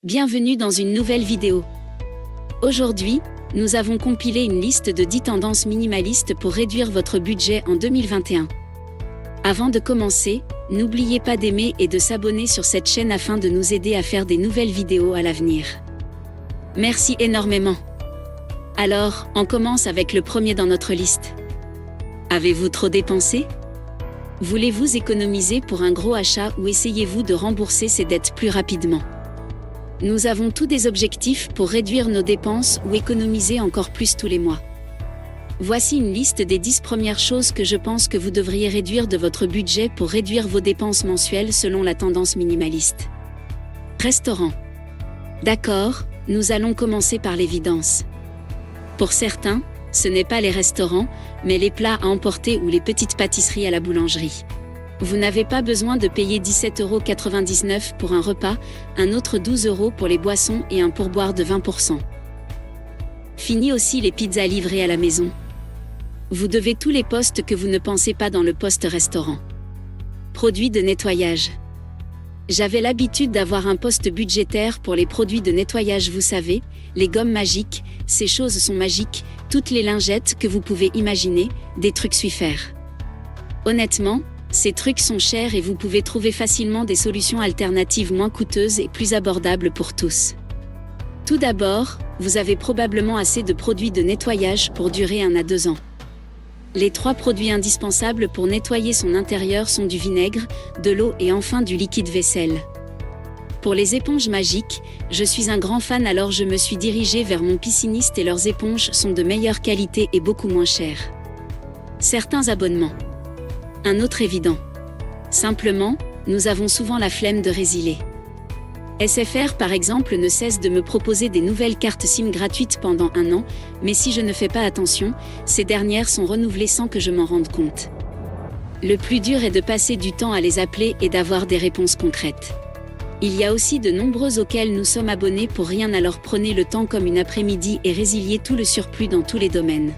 Bienvenue dans une nouvelle vidéo. Aujourd'hui, nous avons compilé une liste de 10 tendances minimalistes pour réduire votre budget en 2021. Avant de commencer, n'oubliez pas d'aimer et de s'abonner sur cette chaîne afin de nous aider à faire des nouvelles vidéos à l'avenir. Merci énormément. Alors, on commence avec le premier dans notre liste. Avez-vous trop dépensé? Voulez-vous économiser pour un gros achat ou essayez-vous de rembourser ces dettes plus rapidement? Nous avons tous des objectifs pour réduire nos dépenses ou économiser encore plus tous les mois. Voici une liste des 10 premières choses que je pense que vous devriez réduire de votre budget pour réduire vos dépenses mensuelles selon la tendance minimaliste. Restaurant. D'accord, nous allons commencer par l'évidence. Pour certains, ce n'est pas les restaurants, mais les plats à emporter ou les petites pâtisseries à la boulangerie. Vous n'avez pas besoin de payer 17,99 € pour un repas, un autre 12 € pour les boissons et un pourboire de 20%. Fini aussi les pizzas livrées à la maison. Vous devez tous les postes que vous ne pensez pas dans le poste restaurant. Produits de nettoyage. J'avais l'habitude d'avoir un poste budgétaire pour les produits de nettoyage, vous savez, les gommes magiques, ces choses sont magiques, toutes les lingettes que vous pouvez imaginer, des trucs Swiffer. Honnêtement, ces trucs sont chers et vous pouvez trouver facilement des solutions alternatives moins coûteuses et plus abordables pour tous. Tout d'abord, vous avez probablement assez de produits de nettoyage pour durer 1 à 2 ans. Les 3 produits indispensables pour nettoyer son intérieur sont du vinaigre, de l'eau et enfin du liquide vaisselle. Pour les éponges magiques, je suis un grand fan, alors je me suis dirigée vers mon pisciniste et leurs éponges sont de meilleure qualité et beaucoup moins chères. Certains abonnements. Un autre évident. Simplement, nous avons souvent la flemme de résilier. SFR par exemple ne cesse de me proposer des nouvelles cartes SIM gratuites pendant 1 an, mais si je ne fais pas attention, ces dernières sont renouvelées sans que je m'en rende compte. Le plus dur est de passer du temps à les appeler et d'avoir des réponses concrètes. Il y a aussi de nombreux auxquels nous sommes abonnés pour rien, alors prenez le temps comme une après-midi et résiliez tout le surplus dans tous les domaines.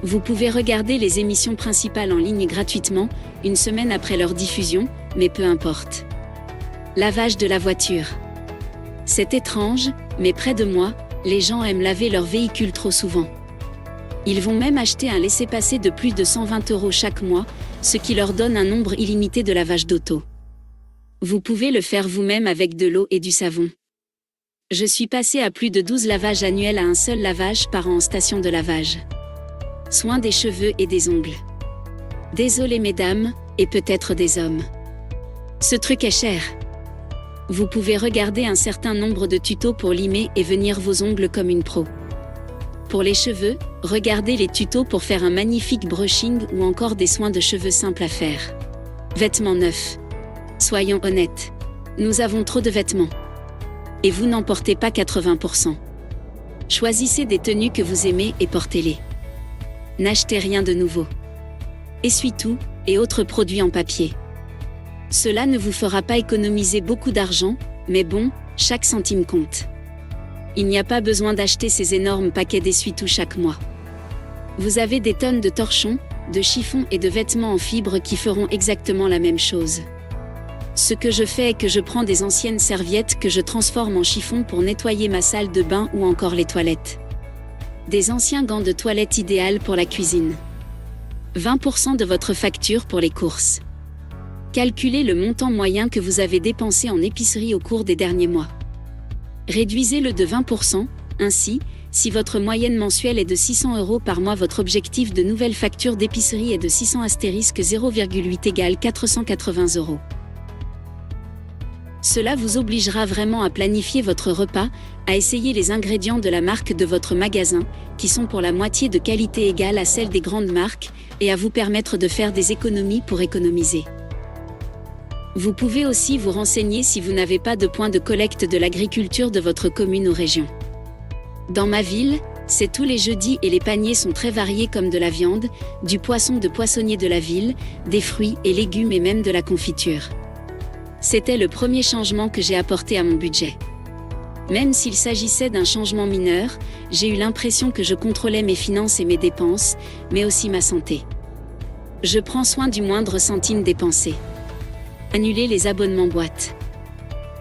Vous pouvez regarder les émissions principales en ligne gratuitement, 1 semaine après leur diffusion, mais peu importe. Lavage de la voiture. C'est étrange, mais près de moi, les gens aiment laver leur véhicule trop souvent. Ils vont même acheter un laissez-passer de plus de 120 € chaque mois, ce qui leur donne un nombre illimité de lavages d'auto. Vous pouvez le faire vous-même avec de l'eau et du savon. Je suis passée à plus de 12 lavages annuels à un seul lavage par an en station de lavage. Soins des cheveux et des ongles. Désolé mesdames, et peut-être des hommes. Ce truc est cher. Vous pouvez regarder un certain nombre de tutos pour limer et venir vos ongles comme une pro. Pour les cheveux, regardez les tutos pour faire un magnifique brushing ou encore des soins de cheveux simples à faire. Vêtements neufs. Soyons honnêtes. Nous avons trop de vêtements. Et vous n'en portez pas 80%. Choisissez des tenues que vous aimez et portez-les. N'achetez rien de nouveau. Essuie-tout, et autres produits en papier. Cela ne vous fera pas économiser beaucoup d'argent, mais bon, chaque centime compte. Il n'y a pas besoin d'acheter ces énormes paquets d'essuie-tout chaque mois. Vous avez des tonnes de torchons, de chiffons et de vêtements en fibre qui feront exactement la même chose. Ce que je fais est que je prends des anciennes serviettes que je transforme en chiffons pour nettoyer ma salle de bain ou encore les toilettes. Des anciens gants de toilette idéal pour la cuisine. 20% de votre facture pour les courses. Calculez le montant moyen que vous avez dépensé en épicerie au cours des derniers mois. Réduisez-le de 20%, ainsi, si votre moyenne mensuelle est de 600 € par mois, votre objectif de nouvelle facture d'épicerie est de 600 * 0,8 égale 480 €. Cela vous obligera vraiment à planifier votre repas, à essayer les ingrédients de la marque de votre magasin, qui sont pour la moitié de qualité égale à celle des grandes marques, et à vous permettre de faire des économies pour économiser. Vous pouvez aussi vous renseigner si vous n'avez pas de point de collecte de l'agriculture de votre commune ou région. Dans ma ville, c'est tous les jeudis et les paniers sont très variés, comme de la viande, du poisson de poissonnier de la ville, des fruits et légumes et même de la confiture. C'était le premier changement que j'ai apporté à mon budget. Même s'il s'agissait d'un changement mineur, j'ai eu l'impression que je contrôlais mes finances et mes dépenses, mais aussi ma santé. Je prends soin du moindre centime dépensé. Annuler les abonnements boîtes.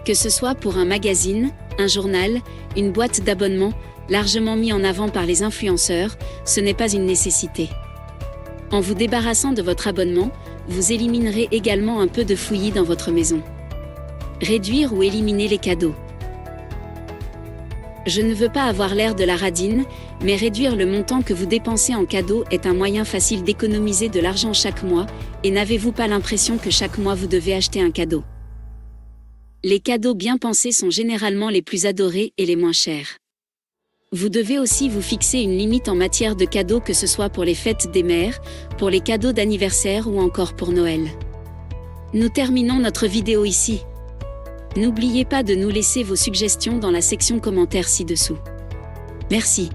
Que ce soit pour un magazine, un journal, une boîte d'abonnement, largement mis en avant par les influenceurs, ce n'est pas une nécessité. En vous débarrassant de votre abonnement, vous éliminerez également un peu de fouillis dans votre maison. Réduire ou éliminer les cadeaux. Je ne veux pas avoir l'air de la radine, mais réduire le montant que vous dépensez en cadeaux est un moyen facile d'économiser de l'argent chaque mois, et n'avez-vous pas l'impression que chaque mois vous devez acheter un cadeau? Les cadeaux bien pensés sont généralement les plus adorés et les moins chers. Vous devez aussi vous fixer une limite en matière de cadeaux, que ce soit pour les fêtes des mères, pour les cadeaux d'anniversaire ou encore pour Noël. Nous terminons notre vidéo ici. N'oubliez pas de nous laisser vos suggestions dans la section commentaires ci-dessous. Merci.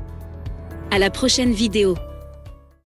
À la prochaine vidéo.